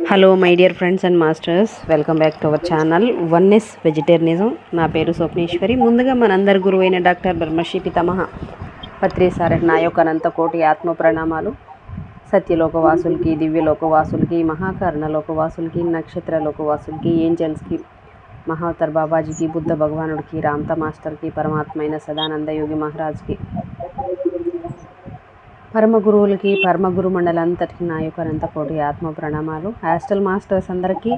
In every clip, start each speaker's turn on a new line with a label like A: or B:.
A: Hello my dear friends and masters, welcome back to our channel oneness vegetarianism. నా పేరు స్వప్నేశ్వరి. ముందుగా మనందరి గురువు అయిన డాక్టర్ బ్రహ్మశ్రీ పితామహ పత్రి సారథి నా యొక్క అనంతకోటి ఆత్మ ప్రణామాలు. సత్యలోకవాసులకి, దివ్యలోకవాసులకి, మహాకర్ణలోకవాసులకి, నక్షత్రలోకవాసులకి, ఏంజల్స్కి, మహావతర్ బాబాజీకి, బుద్ధ భగవానుడికి, రామ్తా మాస్టర్కి, పరమాత్మ అయిన సదానంద యోగి మహారాజ్కి, పరమ గురువులకి, పరమ గురు మండలంతటికి నా యొక్క అనంతకోటి ఆత్మ ప్రణామాలు. హాస్టల్ మాస్టర్స్ అందరికీ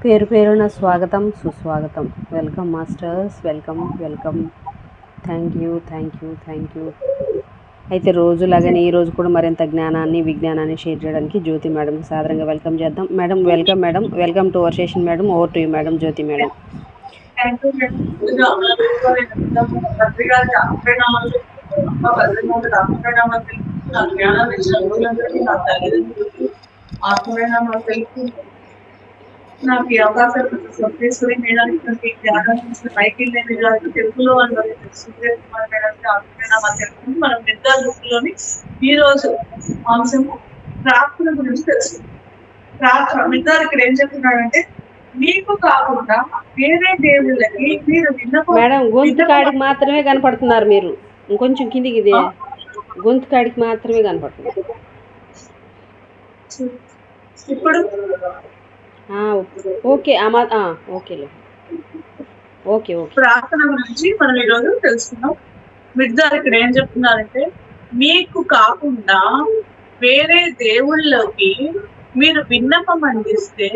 A: పేరు పేరున స్వాగతం, సుస్వాగతం. Welcome masters, welcome welcome. Thank you. అయితే రోజులాగానే ఈరోజు కూడా మరింత జ్ఞానాన్ని, విజ్ఞానాన్ని షేర్ చేయడానికి జ్యోతి మేడంకి సాదరంగా వెల్కమ్ చేద్దాం. Madam welcome. Madam welcome to our session. Madam over to you madam. Jyothi madam.
B: నాకు ఈ అవకాశం స్వప్నేశ్వరి మేడానికి జ్ఞానం పైకి తెలుగులో సూర్య కుమార్ మేడానికి ఆత్మీయనామాలు తెలుపుకుంటూ మనం నిద్ర బుక్లోని ఈ రోజు అంశం ప్రార్థన గురించి తెలుసు. ప్రార్థన నిద్ర ఇక్కడ ఏం చెప్తున్నాడంటే, మీకు కాకుండా వేరే దేవుళ్ళకి మీరు
A: మేడం గొంతు కాడికి మాత్రమే కనపడుతున్నారు. మీరు ఇంకొంచెం కిందికి ఇదే గొంతు కాడికి మాత్రమే కనపడుతున్నారు.
B: ఇప్పుడు
A: ఓకే ఓకేలే. ఓకే.
B: ప్రార్థన గురించి మనం ఈరోజు తెలుసుకున్నాం. మిర్జార్ ఇక్కడ ఏం చెప్తున్నారంటే, మీకు కాకుండా వేరే దేవుళ్ళకి మీరు విన్నపం అందిస్తే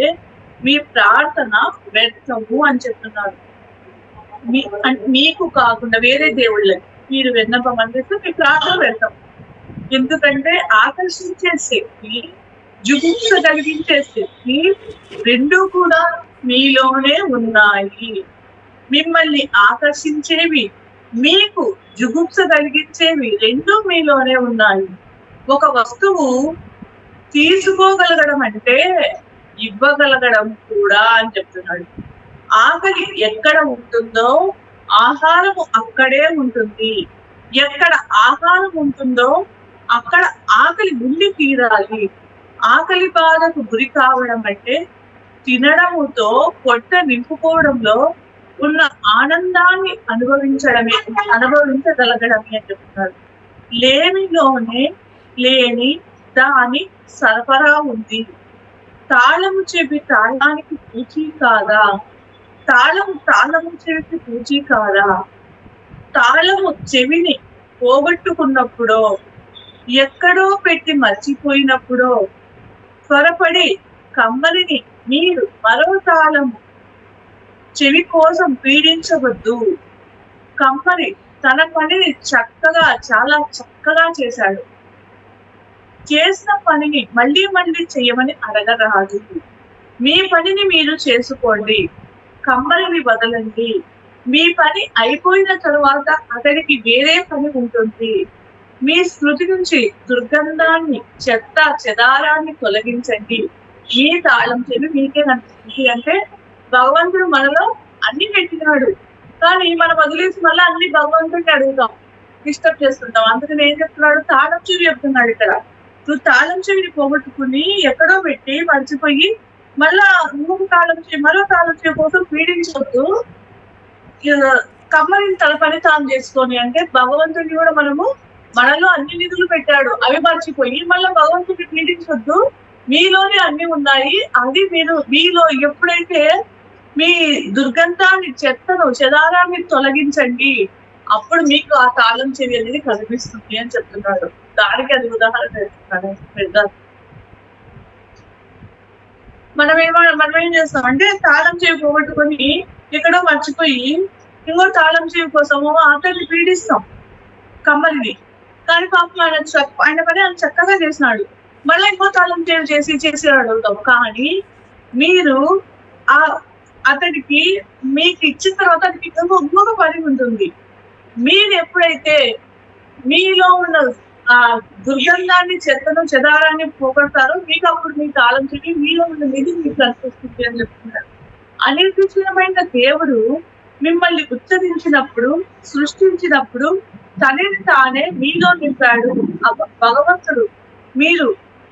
B: మీ ప్రార్థన వ్యర్థము అని చెప్తున్నారు. మీకు కాకుండా వేరే దేవుళ్ళకి మీరు విన్నపం అందిస్తే మీ ప్రార్థన వ్యర్థం. ఎందుకంటే ఆకర్షించే శక్తి, జుగుప్స కలిగించే శక్తి రెండు కూడా మీలోనే ఉన్నాయి. మిమ్మల్ని ఆకర్షించేవి, మీకు జుగుప్స కలిగించేవి రెండు మీలోనే ఉన్నాయి. ఒక వస్తువు తీసుకోగలగడం అంటే ఇవ్వగలగడం కూడా అని చెప్తున్నాడు. ఆకలి ఎక్కడ ఉంటుందో ఆహారము అక్కడే ఉంటుంది. ఎక్కడ ఆహారం ఉంటుందో అక్కడ ఆకలి ఉండి తీరాలి. ఆకలి బాధకు గురి కావడం అంటే తినడముతో పొట్ట నింపుకోవడంలో ఉన్న ఆనందాన్ని అనుభవించగలగడమే అని చెప్తున్నారు. లేమిలోనే లేని దాని సరఫరా ఉంది. తాళము చెవి తాళానికి పూచీ కాదా? తాళము చెవికి పూచీ కాదా? తాళము చెవిని పోగొట్టుకున్నప్పుడో, ఎక్కడో పెట్టి మర్చిపోయినప్పుడో త్వరపడి కమ్మరిని మీరు మరో తాళము చెవి కోసం పీడించవద్దు. కమ్మరి తన పనిని చాలా చక్కగా చేశాడు. చేసిన పనిని మళ్ళీ చేయమని అడగరాదు. మీ పనిని మీరు చేసుకోండి, కమ్మరిని వదలండి. మీ పని అయిపోయిన తరువాత అతడికి వేరే పని ఉంటుంది. మీ స్మృతి నుంచి దుర్గంధాన్ని, చెదారాన్ని తొలగించండి. మీ తాళం చెవి మీకే కనిపిస్తుంది. అంటే భగవంతుడు మనలో అన్ని పెట్టినాడు, కానీ మనం వదిలేసి మళ్ళీ అన్ని భగవంతుడిని అడుగుతాం, డిస్టర్బ్ చేస్తుంటాం. అందుకని ఏం చెప్తున్నాడు? తాళం చెవి చెప్తున్నాడు ఇక్కడ. నువ్వు తాళం చెవిని పోగొట్టుకుని ఎక్కడో పెట్టి మర్చిపోయి మళ్ళా ఇంకొక మరో తాళం చెవి కోసం పీడించవద్దు. కమ్మరిని తన పని తాను చేసుకొని, అంటే భగవంతుడిని కూడా మనలో అన్ని నిధులు పెట్టాడు, అవి మర్చిపోయి మళ్ళీ భగవంతుడిని పీడించవద్దు. మీలోనే అన్ని ఉన్నాయి. అది మీలో ఎప్పుడైతే మీ దుర్గంధాన్ని, చెదారాన్ని తొలగించండి, అప్పుడు మీకు ఆ తాళం చెవి అనేది కనిపిస్తుంది అని చెప్తున్నాడు. దానికి అది ఉదాహరణ చెప్తున్నాడు. మనం ఏం చేస్తాం అంటే, తాళం చెవి పోగొట్టుకొని ఎక్కడో మర్చిపోయి ఇంకో తాళం చెవి కోసము అతన్ని పీడిస్తాం, కమ్మరిని. కానీ పాపం ఆయన పని ఆయన చక్కగా చేసినాడు, మళ్ళీ ఇంకో తాళం చెవి చేసి అడుగుతాం. కానీ మీరు అతడికి మీకు ఇచ్చిన తర్వాత అతనికి ఇంకొక పని ఉంటుంది. మీరు ఎప్పుడైతే మీలో ఉన్న ఆ దుర్గంధాన్ని, చెదారాన్ని పోగొడతారో మీకు అప్పుడు మీ తాళం చెవి మీలో ఉన్న నిధి మీకు అనిపిస్తుంది అని చెప్తున్నారు. అనిర్వచనమైన దేవుడు మిమ్మల్ని ఉచ్చరించినప్పుడు, సృష్టించినప్పుడు తనని తానే మీలో నింపాడు.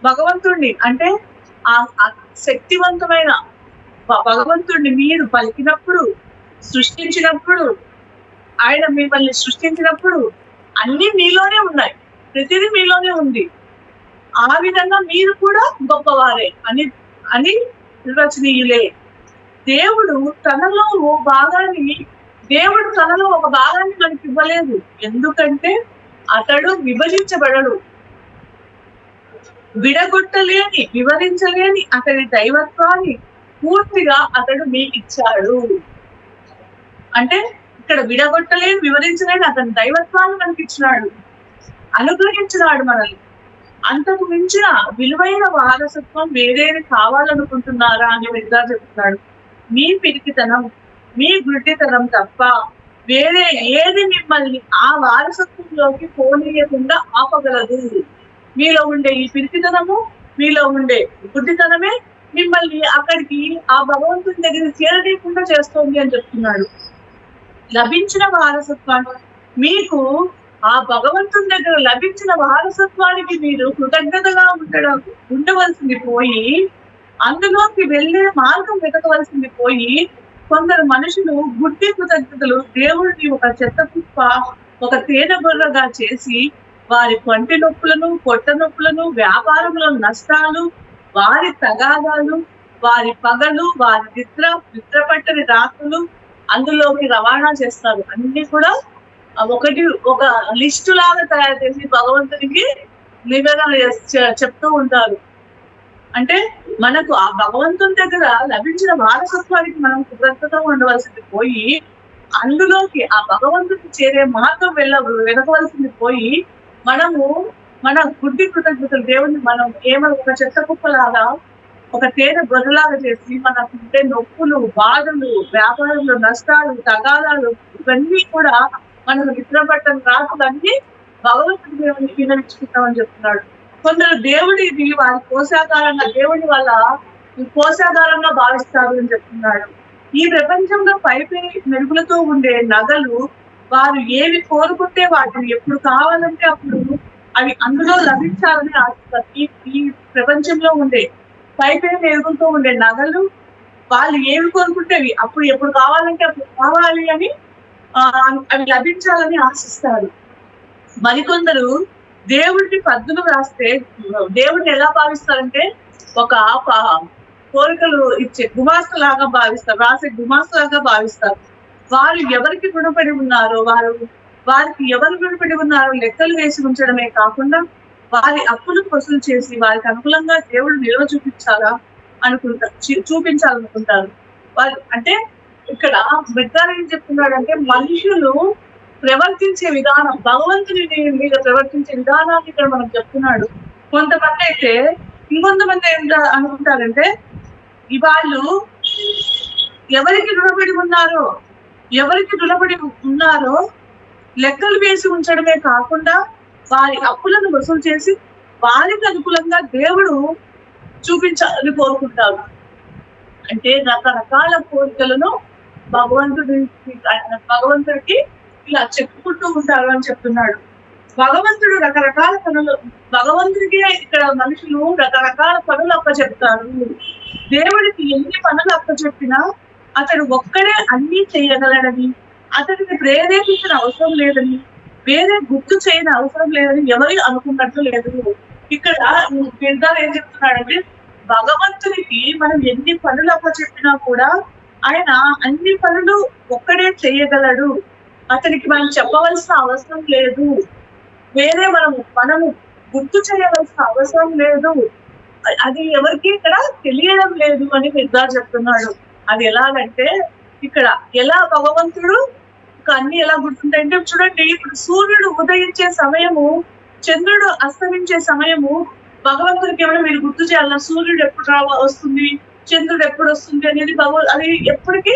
B: భగవంతుడిని అంటే ఆ శక్తివంతమైన భగవంతుడిని మీరు పలికినప్పుడు, సృష్టించినప్పుడు, ఆయన మిమ్మల్ని సృష్టించినప్పుడు అన్ని మీలోనే ఉన్నాయి, ప్రతిదీ మీలోనే ఉంది. ఆ విధంగా మీరు కూడా గొప్పవారే అని అని నిర్వచనీయులే. దేవుడు తనలో ఒక భాగాన్ని మనకి ఇవ్వలేదు. ఎందుకంటే అతడు విభజించబడడు. విడగొట్టలేని, వివరించలేని అతడి దైవత్వాన్ని పూర్తిగా అతడు మీకు ఇచ్చాడు. అంటే ఇక్కడ విడగొట్టలేని, వివరించలేని అతని దైవత్వాన్ని మనకి ఇచ్చినాడు, అనుగ్రహించినాడు మనల్ని. అంతకు మించిన విలువైన వారసత్వం వేరేది కావాలనుకుంటున్నారా అని విధంగా చెప్తున్నాడు. మీ పిరికితనం, మీ గుడ్డితనం తప్ప వేరే ఏది మిమ్మల్ని ఆ వారసత్వంలోకి పోనీయకుండా ఆపగలదు. మీలో ఉండే ఈ పిరికితనము, మీలో ఉండే గుడ్డితనమే మిమ్మల్ని అక్కడికి ఆ భగవంతుని దగ్గర చేరలేకుండా చేస్తోంది అని చెప్తున్నాడు. లభించిన వారసత్వాన్ని మీకు, ఆ భగవంతుని దగ్గర లభించిన వారసత్వానికి మీరు కృతజ్ఞతగా ఉండవలసింది పోయి, అందులోకి వెళ్లే మార్గం వెతకవలసింది పోయి, కొందరు మనుషులు గుడ్డి కృతజ్ఞతలు దేవుడిని ఒక చెత్త కుప్ప, ఒక తేనె బుర్రగా చేసి వారి పంటి నొప్పులను, పొట్ట నొప్పులను, వ్యాపారంలో నష్టాలు, వారి తగాదాలు, వారి పగలు, వారి నిద్రపట్టని రాత్రులు అందులోకి రవాణా చేస్తారు. అన్ని కూడా ఒక లిస్టు లాగా తయారు చేసి భగవంతునికి నివేదన చెప్తూ ఉంటారు. అంటే మనకు ఆ భగవంతుని దగ్గర లభించిన వారసత్వానికి మనం కృతజ్ఞతగా ఉండవలసింది పోయి, అందులోకి ఆ భగవంతుడికి చేరే మార్గం వెతకవలసింది పోయి, మనము మన గుడ్డి కృతజ్ఞతలు దేవుడిని మనం ఏమైనా ఒక చెత్త కుప్పలాగా, ఒక తేనె గొర్రెలాగా చేసి మనకుంటే నొప్పులు, బాధలు, వ్యాపారంలో నష్టాలు, తగాదాలు, ఇవన్నీ కూడా మనకు నిద్రపట్టని రాత్రులన్నీ భగవంతుడి దేవుడిని వినవించుకుంటామని చెప్తున్నాడు. కొందరు దేవుడిని వారి కోశాగారంగా, దేవుడి వల్ల కోశాగారంగా భావిస్తారు అని చెప్తున్నాడు. ఈ ప్రపంచంలో పైపై మెరుగులతో ఉండే నగలు వారు ఏవి కోరుకుంటే వాటిని ఎప్పుడు కావాలంటే అప్పుడు అవి అందులో లభించాలని ఆశిస్తారు. ఈ ప్రపంచంలో ఉండే పైపై మెరుగులతో ఉండే నగలు వాళ్ళు ఏవి కోరుకుంటే అవి అప్పుడు ఎప్పుడు కావాలంటే అప్పుడు కావాలి అని అవి లభించాలని ఆశిస్తారు. మరికొందరు దేవుడిని పద్దులు రాస్తే దేవుడిని ఎలా భావిస్తారంటే ఒక కోరికలు ఇచ్చే గుమాస్తలాగా భావిస్తారు, రాసే గుమాస్తలాగా భావిస్తారు. వారు ఎవరికి రుణపడి ఉన్నారో, వారికి ఎవరు రుణపడి ఉన్నారో లెక్కలు వేసి ఉంచడమే కాకుండా వారి అప్పులు వసూలు చేసి వారికి అనుకూలంగా దేవుడు నిల్వ చూపించాలనుకుంటారు. వారు అంటే ఇక్కడ బిడ్డారు ఏం చెప్తున్నాడంటే, మనుషులు ప్రవర్తించే విధానం, భగవంతుని మీద ప్రవర్తించే విధానాన్ని ఇక్కడ మనం చెప్తున్నాడు. కొంతమంది అయితే ఇంకొంతమంది ఏం అనుకుంటారంటే, వాళ్ళు ఎవరికి రుణపడి ఉన్నారో లెక్కలు వేసి ఉంచడమే కాకుండా వారి అప్పులను వసూలు చేసి వారికి అనుకూలంగా దేవుడు చూపించాలని అంటే రకరకాల కోరికలను భగవంతుడికి ఇలా చెప్పుకుంటూ ఉంటారు అని చెప్తున్నాడు. భగవంతుడు రకరకాల పనులు, భగవంతుడికి ఇక్కడ మనుషులు రకరకాల పనులు అప్పచెప్తారు. దేవుడికి ఎన్ని పనులు అప్పచెప్పినా అతడు ఒక్కడే అన్ని చేయగలడని, అతడిని ప్రేరేపించిన అవసరం లేదని, వేరే గుర్తు చేయని అవసరం లేదని ఎవరు అనుకున్నట్లు లేదు. ఇక్కడ బిడ్డారు ఏం చెప్తున్నాడంటే, భగవంతునికి మనం ఎన్ని పనులు అప్పచెప్పినా కూడా ఆయన అన్ని పనులు ఒక్కడే చేయగలడు. అతనికి మనం చెప్పవలసిన అవసరం లేదు, వేరే మనము గుర్తు చేయవలసిన అవసరం లేదు. అది ఎవరికి ఇక్కడ తెలియడం లేదు అని బిడ్డారు చెప్తున్నాడు. అది ఎలాగంటే, ఇక్కడ ఎలా భగవంతుడు అన్ని ఎలా గుర్తుంటాయంటే, చూడండి, ఇప్పుడు సూర్యుడు ఉదయించే సమయము, చంద్రుడు అస్తమించే సమయము భగవంతుడికి ఏమైనా మీరు గుర్తు చేయాలన్నా, సూర్యుడు ఎప్పుడు వస్తుంది, చంద్రుడు ఎప్పుడు వస్తుంది అనేది అది ఎప్పటికీ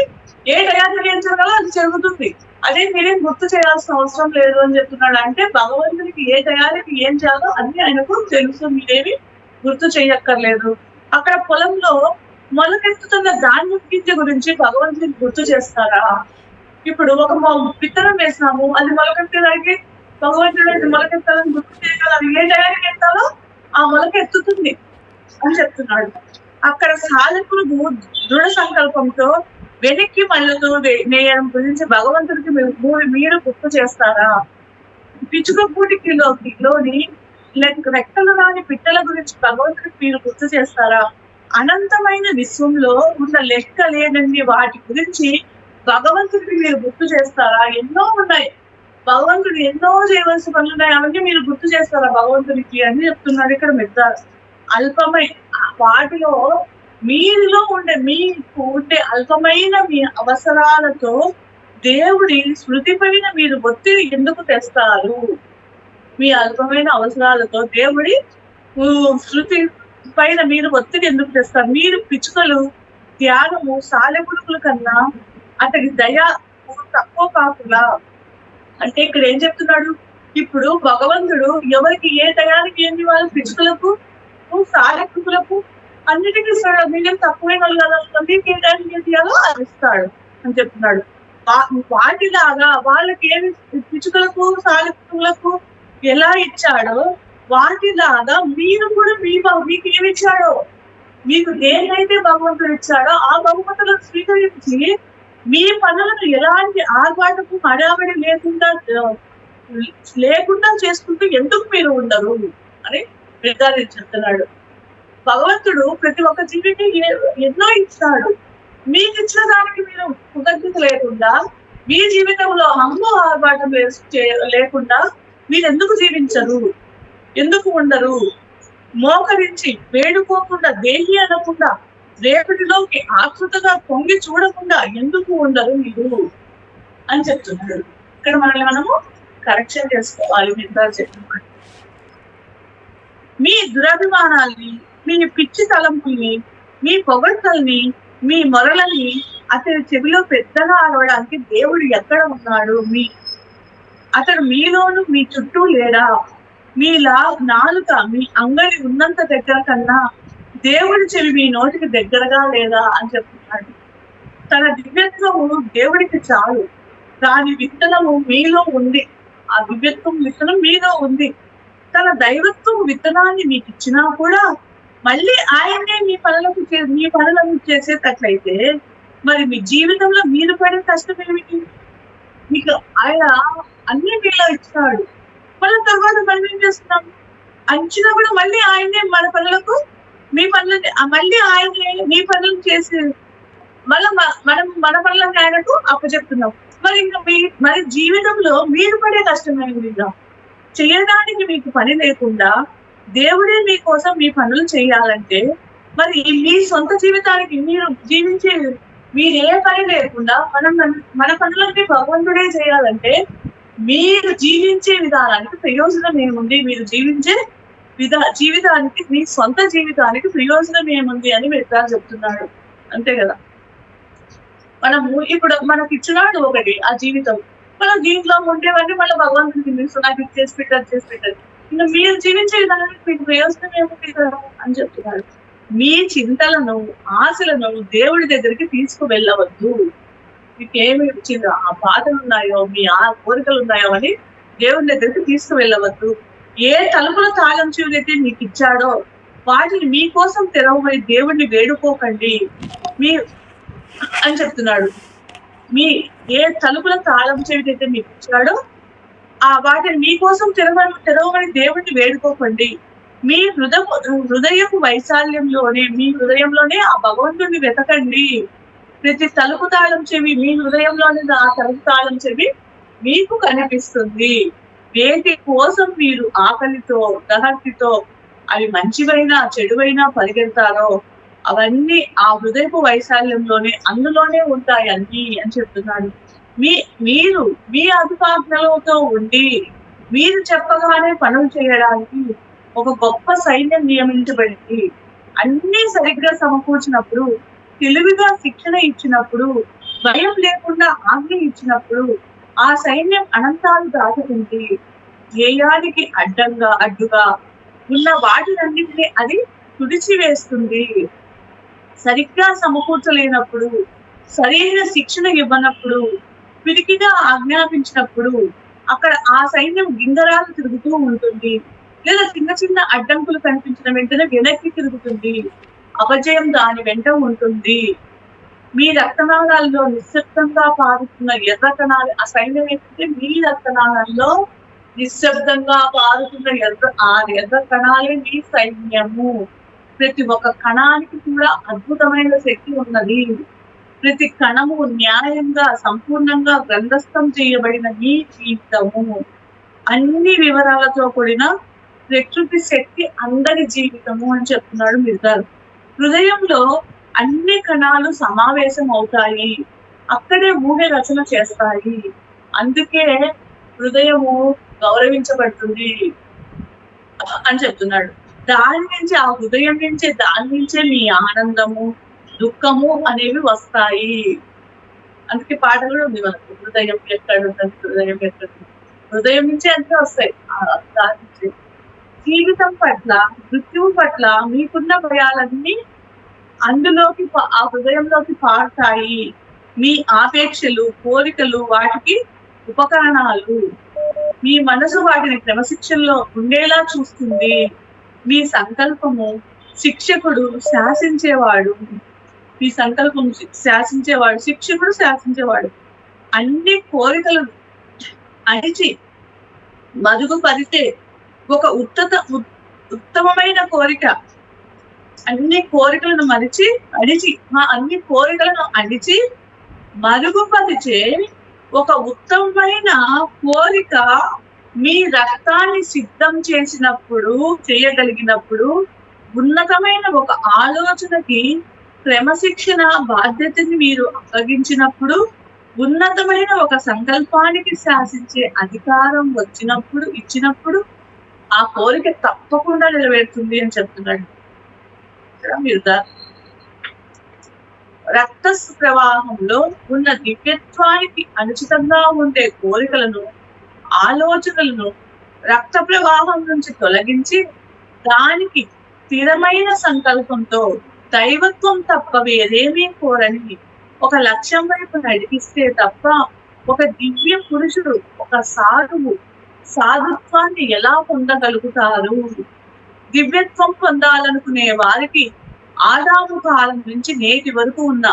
B: ఏ టయానికి ఏం జరగాలో అది జరుగుతుంది. అదే మీరేం గుర్తు చేయాల్సిన అవసరం లేదు అని చెప్తున్నాడు. అంటే భగవంతుడికి ఏ టయానికి ఏం చేయాలో అన్ని ఆయనకు తెలుసు, మీరేమి గుర్తు చేయక్కర్లేదు. అక్కడ పొలంలో మొలకెత్తుతున్న ధాన్యం గింజ గురించి భగవంతుడికి గుర్తు చేస్తారా? ఇప్పుడు ఒక విత్తనం వేసినాము, అది మొలకెత్తేదానికి భగవంతుడు మొలకెత్తాలని గుర్తు చేయాలి. అది ఏ టయానికి ఎత్తాలో ఆ మొలక ఎత్తుతుంది. అని చెప్తున్నాడు. అక్కడ సాధకులు దృఢ సంకల్పంతో వెనక్కి మళ్ళీ నేయడం గురించి భగవంతుడికి మీరు గుర్తు చేస్తారా? పిచ్చుక పూటికిలోని రెక్కలు రాని పిట్టల గురించి భగవంతుడికి మీరు గుర్తు చేస్తారా? అనంతమైన విశ్వంలో ఉన్న లెక్క లేనండి వాటి గురించి భగవంతుడికి మీరు గుర్తు చేస్తారా? ఎన్నో ఉన్నాయి, భగవంతుడు ఎన్నో చేయవలసిన పనులు ఉన్నాయి, అవన్నీ మీరు గుర్తు చేస్తారా భగవంతుడికి అని చెప్తున్నాడు ఇక్కడ మిత్రాస్. అల్పమై వాటిలో మీలో ఉండే మీకు ఉండే అల్పమైన మీ అవసరాలతో దేవుడి స్మృతి పైన మీరు ఒత్తిడి ఎందుకు తెస్తారు? మీ అల్పమైన అవసరాలతో దేవుడి శృతి పైన మీరు ఒత్తిడి ఎందుకు తెస్తారు? మీరు పిచ్చుకలు త్యాగము సాలెపురుగుల కన్నా అతడి దయ తక్కువ కాకుండా. అంటే ఇక్కడ ఏం చెప్తున్నాడు? ఇప్పుడు భగవంతుడు ఎవరికి ఏ టయానికి ఏంటి వాళ్ళు పిచ్చుకలకు సాలెపురుగులకు అన్నిటికీ ఇస్తాడు. మీరేం తక్కువైన వాళ్ళు కదా, మీకు ఏ టయానికి ఏం చేయాలో అది ఇస్తాడు అని చెప్తున్నాడు. వాటిలాగా వాళ్ళకి ఏమి పిచ్చుకలకు సాలెపురుగులకు ఎలా ఇచ్చాడో వాటిలాగా మీరు కూడా మీకు ఏమి ఇచ్చాడో, మీకు దేన్నైతే భగవంతుడు ఇచ్చాడో ఆ భగవంతులను స్వీకరించి మీ పనులను ఎలాంటి ఆర్భాటకు హడావిడి లేకుండా చేసుకుంటూ ఎందుకు మీరు ఉండరు అని నిర్ధారించుతున్నాడు. భగవంతుడు ప్రతి ఒక్క జీవికి ఎన్నో ఇస్తాడు. మీకు ఇచ్చిన దానికి మీరు కృతజ్ఞత లేకుండా, మీ జీవితంలో హంగు ఆర్భాటం లేకుండా మీరు ఎందుకు జీవించరు? ఎందుకు ఉండరు? మోకరించి వేడుకోకుండా, దేహి అనకుండా, రేపటిలోకి ఆకృతగా పొంగి చూడకుండా ఎందుకు ఉండరు మీరు అని చెప్తున్నాడు. ఇక్కడ మనము కరెక్షన్ చేసుకోవాలి. మిత్రాలు చెప్పిన మీ దురభిమానాల్ని, మీ పిచ్చి తలంపుల్ని, మీ పొగడ్తల్ని, మీ మొరలని అతని చెవిలో పెద్దగా అరవడానికి దేవుడు ఎక్కడ ఉన్నాడు? అతడు మీలోను మీ చుట్టూ లేడా? మీలా నాలుక మీ అంగడి ఉన్నంత దగ్గర కన్నా దేవుడి చెవి మీ నోటికి దగ్గరగా లేదా అని చెప్తున్నాడు. తన దివ్యత్వము దేవుడికి చాలు, దాని విత్తనము మీలో ఉంది. ఆ దివ్యత్వం విత్తనం మీలో ఉంది. తన దైవత్వం విత్తనాన్ని మీకు ఇచ్చినా కూడా మళ్ళీ ఆయనే మీ పనులను చేసేటట్లయితే మరి మీ జీవితంలో మీరు పడే కష్టం ఏమిటి? మీకు ఆయన అన్ని మీలో ఇచ్చినాడు. మళ్ళీ తర్వాత మనం ఏం చేస్తున్నాం? అంచినా కూడా మళ్ళీ ఆయనే మన పనులకు మళ్ళీ ఆయనే మీ పనులను చేసి మనం మన పనులను ఆయనకు అప్పచెప్తున్నాం. మరి ఇంకా మరి జీవితంలో మీరు పడే కష్టమైంది చేయడానికి మీకు పని లేకుండా దేవుడే మీకోసం మీ పనులు చేయాలంటే మరి మీ సొంత జీవితానికి మీరే పని లేకుండా మన పనులన్నీ భగవంతుడే చేయాలంటే మీరు జీవించే విధానానికి ప్రయోజనం ఏముంది? మీరు జీవించే జీవితానికి, మీ సొంత జీవితానికి ప్రయోజనం ఏముంది అని మిత్రాలు చెప్తున్నాడు. అంతే కదా. ఇప్పుడు మనకి ఇచ్చినాడు ఒకటి ఆ జీవితం, మనం దీంట్లో ఉండేవన్నీ మళ్ళీ భగవంతుడికి తెలుసు, నాకు ఇది చేసి పెట్టారు. ఇంకా మీరు జీవించే విధానానికి మీకు ప్రయోజనం ఏముంది కదా అని చెప్తున్నాడు. మీ చింతలను, ఆశలను దేవుడి దగ్గరికి తీసుకువెళ్ళవద్దు. మీకేమి ఆ బాధలు ఉన్నాయో, మీ కోరికలు ఉన్నాయో అని దేవుడి దగ్గరికి తీసుకువెళ్ళవద్దు. ఏ తలుపుల తాళం చెవులైతే మీకు ఇచ్చాడో వాటిని మీకోసం తెరవమని దేవుడిని వేడుకోకండి అని చెప్తున్నాడు. ఏ తలుపుల తాళం చెవిటైతే మీకు ఇచ్చాడో వాటిని మీకోసం తెరవమని దేవుడిని వేడుకోకండి. మీ హృదయపు వైశాల్యంలోనే, మీ హృదయంలోనే ఆ భగవంతుడిని వెతకండి. ప్రతి తలుపు తాళం చెవి మీ హృదయంలోనే ఆ తలుపు తాళం చెవి మీకు కనిపిస్తుంది. వేటి కోసం మీరు ఆకలితో, దహర్తితో, అవి మంచివైనా చెడువైనా పరిగెడతారో అవన్నీ ఆ హృదయపు వైశాల్యంలోనే, అందులోనే ఉంటాయి అన్ని అని చెప్తున్నాడు. మీరు మీ అధికారులతో ఉండి మీరు చెప్పగానే పనులు చేయడానికి ఒక గొప్ప సైన్యం నియమించబడింది. అన్ని సరిగ్గా సమకూర్చినప్పుడు, తెలివిగా శిక్షణ ఇచ్చినప్పుడు, భయం లేకుండా ఆజ్ఞ ఇచ్చినప్పుడు ఆ సైన్యం అనంతాలు దాటుతుంది. ధ్యేయానికి అడ్డుగా ఉన్న వాటినన్నింటినీ అది తుడిచివేస్తుంది. సరిగ్గా సమకూర్చలేనప్పుడు, సరైన శిక్షణ ఇవ్వనప్పుడు, పిరికిగా ఆజ్ఞాపించినప్పుడు అక్కడ ఆ సైన్యం గింగరాలు తిరుగుతూ ఉంటుంది. లేదా చిన్న చిన్న అడ్డంకులు కనిపించిన వెంటనే వెనక్కి తిరుగుతుంది. అపజయం దాని వెంట ఉంటుంది. మీ రక్తనాళాల్లో నిశ్శబ్దంగా పారుతున్న ఎర్ర కణాలు, ఆ సైన్యం ఏంటంటే మీ రక్తనాళాల్లో నిశ్శబ్దంగా పారుతున్న ఎర్ర కణాలే మీ సైన్యము. ప్రతి ఒక్క కణానికి కూడా అద్భుతమైన శక్తి ఉన్నది. ప్రతి కణము న్యాయంగా సంపూర్ణంగా గ్రంథస్థం చేయబడిన మీ జీవితము. అన్ని వివరాలతో కూడిన ప్రకృతి శక్తి అందరి జీవితము అని చెప్తున్నాడు మిర్గారు. హృదయంలో అన్ని కణాలు సమావేశం అవుతాయి, అక్కడే ఊహె రచన చేస్తాయి. అందుకే హృదయము గౌరవించబడుతుంది అని చెప్తున్నాడు. ఆ హృదయం నుంచే మీ ఆనందము, దుఃఖము అనేవి వస్తాయి. అందుకే పాట కూడా ఉంది మనకు, హృదయం ఎక్కడ హృదయం నుంచే అంతే వస్తాయి. జీవితం పట్ల, మృత్యువు పట్ల మీకున్న భయాలన్నీ అందులోకి, ఆ హృదయంలోకి పారుతాయి. మీ ఆపేక్షలు, కోరికలు వాటికి ఉపకరణాలు. మీ మనసు వాటిని క్రమశిక్షణలో ఉండేలా చూస్తుంది. మీ సంకల్పము శిక్షకుడు శాసించేవాడు. మీ సంకల్పం శాసించేవాడు, శిక్షకుడు శాసించేవాడు. అన్ని కోరికలను అణిచి మరుగుపరితే ఒక ఉత్తమమైన కోరిక, అన్ని కోరికలను అన్ని కోరికలను అణిచి మరుగుపరిచే ఒక ఉత్తమమైన కోరిక మీ రక్తాన్ని సిద్ధం చేయగలిగినప్పుడు, ఉన్నతమైన ఒక ఆలోచనకి క్రమశిక్షణ బాధ్యతని మీరు అప్పగించినప్పుడు, ఉన్నతమైన ఒక సంకల్పానికి శాసించే అధికారం ఇచ్చినప్పుడు ఆ కోరిక తప్పకుండా నెరవేరుతుంది అని చెప్తున్నాడు. మీరు రక్త ప్రవాహంలో ఉన్న దివ్యత్వానికి అనుచితంగా ఉండే కోరికలను, ఆలోచనలను రక్త ప్రవాహం నుంచి తొలగించి దానికి స్థిరమైన సంకల్పంతో దైవత్వం తప్ప వేరేమీ కోరని ఒక లక్ష్యం వైపు నడిపిస్తే తప్ప ఒక దివ్య పురుషుడు, ఒక సాధుత్వాన్ని ఎలా పొందగలుగుతారు? దివ్యత్వం పొందాలనుకునే వారికి ఆదాము కాలం నుంచి నేటి వరకు ఉన్న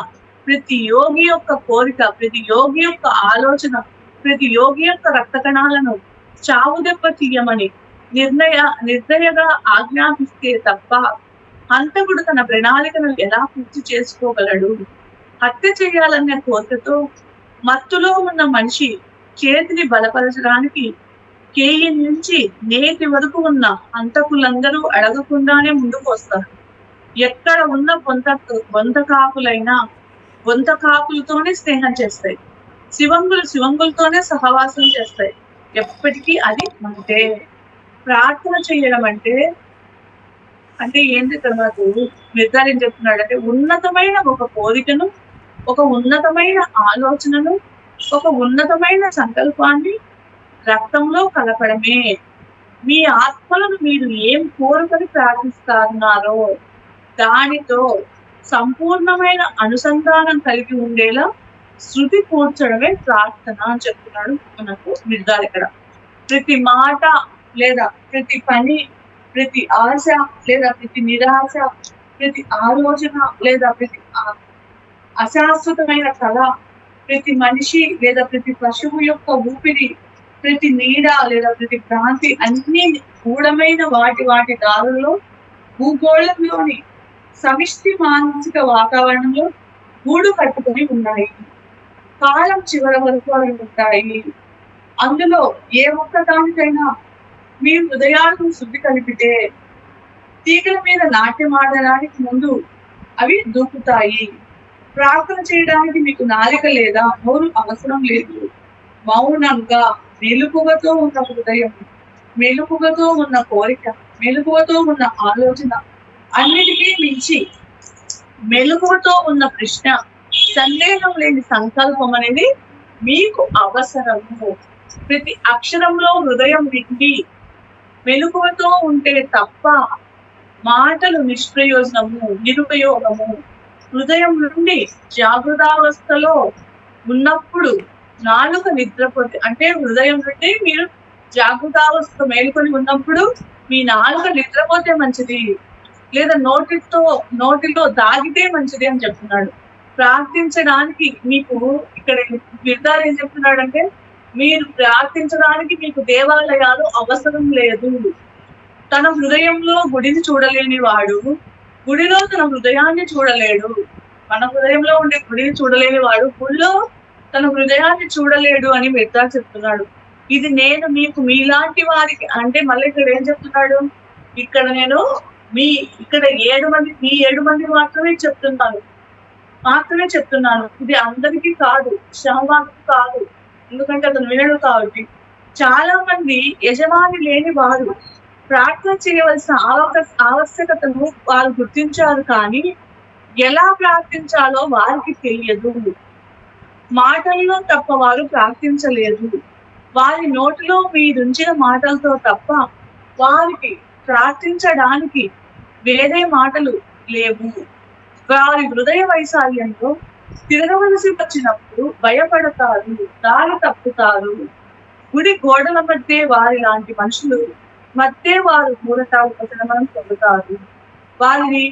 B: ప్రతి యోగి యొక్క కోరిక, ప్రతి యోగి యొక్క ఆలోచన, ప్రతి యోగి యొక్క రక్త కణాలను చావు దెబ్బ తీయమని నిర్దయగా ఆజ్ఞాపిస్తే తప్ప హంతకుడు తన ప్రణాళికను ఎలా పూర్తి చేసుకోగలడు? హత్య చేయాలనే కోరికతో మత్తులో ఉన్న మనిషి చేతిని బలపరచడానికి కేయి నుంచి నేటి వరకు ఉన్న హంతకులందరూ అడగకుండానే ముందుకు వస్తారు. ఎక్కడ ఉన్న బొంతకాకులతోనే స్నేహం చేస్తాయి, శివంగులతోనే సహవాసం చేస్తాయి. ఎప్పటికీ అది అంటే ప్రార్థన చేయడం అంటే ఏంటి? తర్వాత నిర్ధారణ చెప్తున్నాడు అంటే ఉన్నతమైన ఒక కోరికను, ఒక ఉన్నతమైన ఆలోచనను, ఒక ఉన్నతమైన సంకల్పాన్ని రక్తంలో కలపడమే. మీ ఆత్మలను మీరు ఏం కోరుకొని ప్రార్థిస్తున్నారో దానితో సంపూర్ణమైన అనుసంధానం కలిగి ఉండేలా శృతి కూర్చడమే ప్రార్థన అని చెప్తున్నాడు మనకు నిర్ధారణ. ప్రతి మాట లేదా ప్రతి పని, ప్రతి ఆశ లేదా ప్రతి నిరాశ, ప్రతి ఆలోచన లేదా ప్రతి అశాశ్వతమైన కళ, ప్రతి మనిషి లేదా ప్రతి పశువు యొక్క ఊపిరి, ప్రతి నీడ లేదా ప్రతి భ్రాంతి అన్ని గూఢమైన వాటి దారుల్లో భూగోళంలోని సమిష్టి మానసిక వాతావరణంలో గూడు కట్టుకొని ఉన్నాయి. కాలం చివరి వరకు అవి ఉంటాయి. అందులో ఏ ఒక్క దానికైనా మీ హృదయాలను శుద్ధి కలిపితే తీగల మీద నాట్యం ఆడడానికి ముందు అవి దూకుతాయి. ప్రార్థన చేయడానికి మీకు నాలిక లేదా నోరు అవసరం లేదు. మౌనంగా మెలుకువతో ఉన్న హృదయం, మెలుకువతో ఉన్న కోరిక, మెలుకువతో ఉన్న ఆలోచన, అన్నిటికీ మించి మెలుకువతో ఉన్న ప్రశ్న, సందేహం లేని సంకల్పం అనేది మీకు అవసరము. ప్రతి అక్షరంలో హృదయం నిండి మెలుకువతో ఉంటే తప్ప మాటలు నిరుపయోగము. హృదయం నుండి జాగృతావస్థలో ఉన్నప్పుడు నాలుక నిద్రపోతే, అంటే హృదయం నుండి మీరు జాగృతావస్థ మేలుకొని ఉన్నప్పుడు మీ నాలుక నిద్రపోతే మంచిది, లేదా నోటిలో దాగితే మంచిది అని చెప్తున్నాడు. ప్రార్థించడానికి మీకు ఇక్కడ నిర్ధారణ ఏం చెప్తున్నాడంటే, మీరు ప్రార్థించడానికి మీకు దేవాలయాలు అవసరం లేదు. తన హృదయంలో గుడిని చూడలేని వాడు గుడిలో తన హృదయాన్ని చూడలేడు. మన హృదయంలో ఉండే గుడిని చూడలేని వాడు గుడిలో తన హృదయాన్ని చూడలేడు అని మెత్తా చెప్తున్నాడు. ఇది నేను మీకు మీలాంటి వారికి అంటే మళ్ళీ ఇక్కడ ఏం చెప్తున్నాడు, ఇక్కడ నేను ఇక్కడ 7 మంది మాత్రమే చెప్తున్నాను. ఇది అందరికీ కాదు, శ్రమకి కాదు, ఎందుకంటే అతను వినడు కాబట్టి. చాలా మంది యజమాని లేని వారు ప్రార్థన చేయవలసిన ఆవశ్యకతను వారు గుర్తించారు, కానీ ఎలా ప్రార్థించాలో వారికి తెలియదు. మాటల్లో తప్ప వారు ప్రార్థించలేదు. వారి నోటిలో మీరుంచిన మాటలతో తప్ప వారికి ప్రార్థించడానికి వేరే మాటలు లేవు. వారి హృదయ వైశాల్యంలో తిరగవలసి వచ్చినప్పుడు భయపడతారు, దారి తప్పుతారు. గుడి గోడల మధ్య వారి లాంటి మనుషులు మధ్య వారు మూఢతాపనం పొందుతారు. వారిని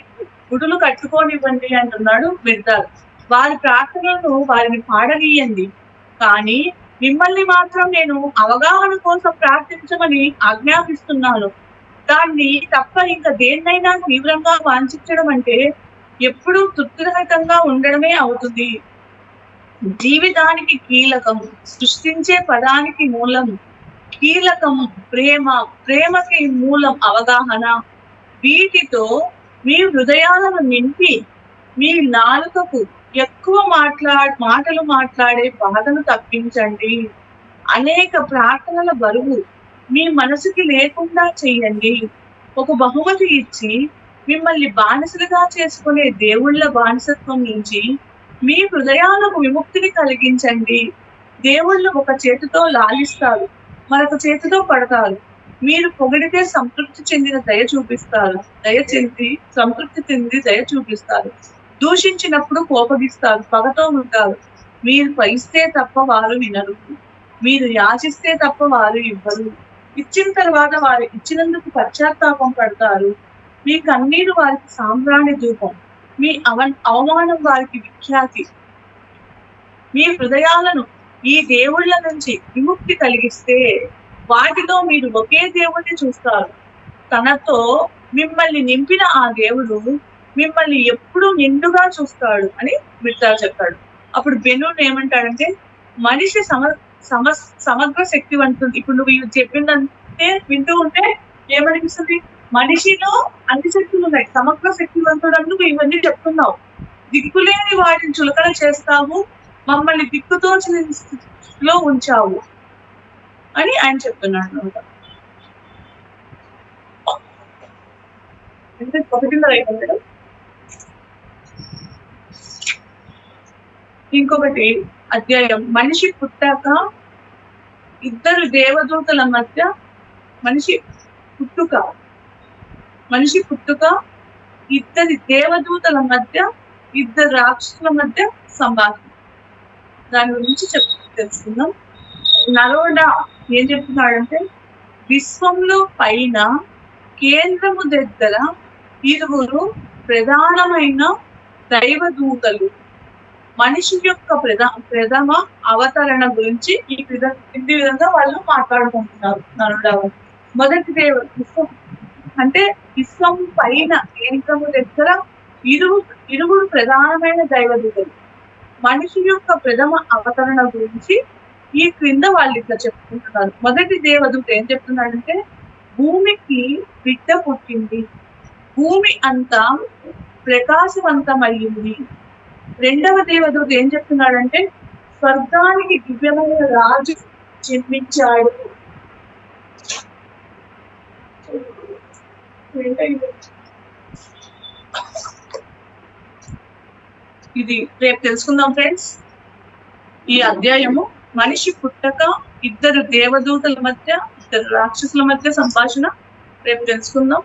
B: గుడులు కట్టుకోనివ్వండి అంటున్నాడు మిర్దాల్. వారి ప్రార్థనలను వారిని పాడనీయండి, కానీ మిమ్మల్ని మాత్రం నేను అవగాహన కోసం ప్రార్థించమని ఆజ్ఞాపిస్తున్నాను. దాన్ని తప్ప ఇంకా దేన్నైనా తీవ్రంగా వాంఛించడం అంటే ఎప్పుడూ తృప్తిరహితంగా ఉండడమే అవుతుంది. జీవితానికి కీలకం, సృష్టించే పదానికి మూలం కీలకం ప్రేమకి మూలం అవగాహన. వీటితో మీ హృదయాలను నింపి మీ నాలుకకు ఎక్కువ మాటలు మాట్లాడే బాధను తప్పించండి. అనేక ప్రార్థనల బరువు మీ మనసుకి లేకుండా చెయ్యండి. ఒక బహుమతి ఇచ్చి మిమ్మల్ని బానిసలుగా చేసుకునే దేవుళ్ళ బానిసత్వం నుంచి మీ హృదయాలకు విముక్తిని కలిగించండి. దేవుళ్ళు ఒక చేతితో లాలిస్తారు, మరొక చేతితో పడతారు. మీరు పొగిడితే సంతృప్తి చెందిన దయ చూపిస్తారు, సంతృప్తి చెంది దయ చూపిస్తారు. దూషించినప్పుడు కోపగిస్తారు, పగతో ఉంటారు. మీరు పైస్తే తప్ప వారు వినరు, మీరు యాచిస్తే తప్ప వారు ఇవ్వరు. ఇచ్చిన తర్వాత వారు ఇచ్చినందుకు పశ్చాత్తాపం పడతారు. మీ కన్నీరు వారికి సాంబ్రాణి ధూపం, మీ అవమానం వారికి విఖ్యాతి. మీ హృదయాలను ఈ దేవుళ్ళ నుంచి విముక్తి కలిగిస్తే వాటితో మీరు ఒకే దేవుడిని చూస్తారు. తనతో మిమ్మల్ని నింపిన ఆ దేవుడు మిమ్మల్ని ఎప్పుడూ నిండుగా చూస్తాడు అని మిర్దాల్ చెప్పాడు. అప్పుడు బెనూన్ ఏమంటాడంటే, మనిషి సమగ్ర శక్తివంతుడు. ఇప్పుడు నువ్వు చెప్పిందంటే వింటూ ఉంటే ఏమనిపిస్తుంది, మనిషిలో అన్ని శక్తులు ఉన్నాయి, సమగ్ర శక్తివంతుడు అని నువ్వు ఇవన్నీ చెప్తున్నావు. దిక్కులేని వాటిని చులకన చేస్తావు, మమ్మల్ని దిక్కుతోచిన స్థితిలో ఉంచావు అని ఆయన చెప్తున్నాడు అనమాట. 1:30 అయిపోయింది. ఇంకొకటి అధ్యాయం, మనిషి పుట్టాక ఇద్దరు దేవదూతల మధ్య మనిషి పుట్టుక ఇద్దరి దేవదూతల మధ్య ఇద్దరు రాక్షసుల మధ్య సంభాషణ. దాని గురించి తెలుసుకుందాం. నరోడా ఏం చెప్తున్నాడంటే, విశ్వంలో పైన కేంద్రము దగ్గర 2 ప్రధానమైన దైవదూతలు మనిషి యొక్క ప్రథమ అవతరణ గురించి ఈ విధంగా వాళ్ళు మాట్లాడుకుంటున్నారు. నరోడా మొదటి విశ్వం అంటే విశ్వం పైన కేంద్రము దగ్గర 2 ప్రధానమైన దైవదూతలు మనిషి యొక్క ప్రథమ అవతరణ గురించి ఈ క్రింద వాళ్ళు ఇట్లా చెప్పుకుంటున్నారు. మొదటి దేవదూత ఏం చెప్తున్నాడంటే, భూమికి బిడ్డ పుట్టింది, భూమి అంతా ప్రకాశవంతమయ్యింది. రెండవ దేవదూత ఏం చెప్తున్నాడంటే, స్వర్గానికి దివ్యమైన రాజు జన్మించాడు. ఇది రేపు తెలుసుకుందాం ఫ్రెండ్స్. ఈ అధ్యాయము మనిషి పుట్టక ఇద్దరు దేవదూతల మధ్య ఇద్దరు రాక్షసుల మధ్య సంభాషణ రేపు తెలుసుకుందాం.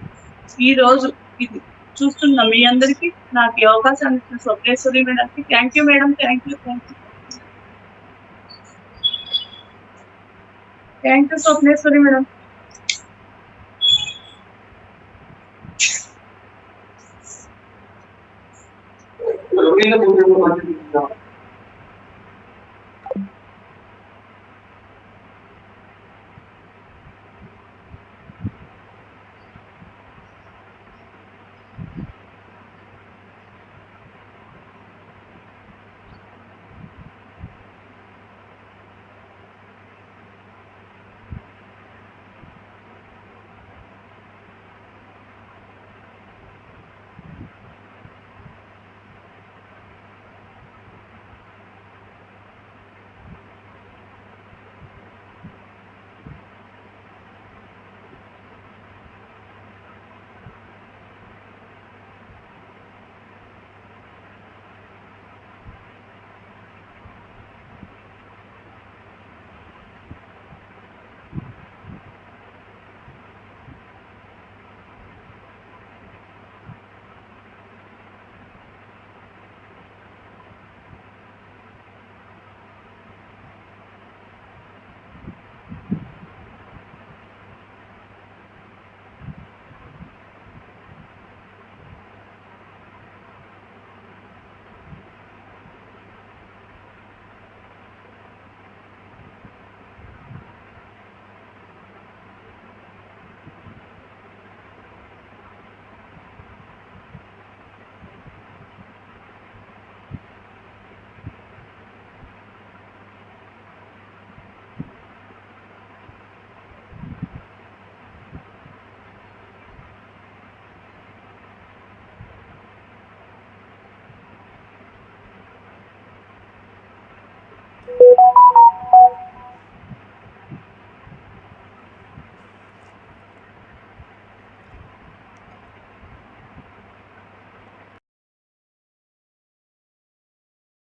B: ఈ రోజు ఇది చూస్తున్న మీ అందరికి నాకు ఈ అవకాశాన్ని ఇచ్చిన స్వప్నేశ్వరి మేడంకి thank you madam. Thank you Swapneswari madam.
C: రొటీన్లో కూర్చొని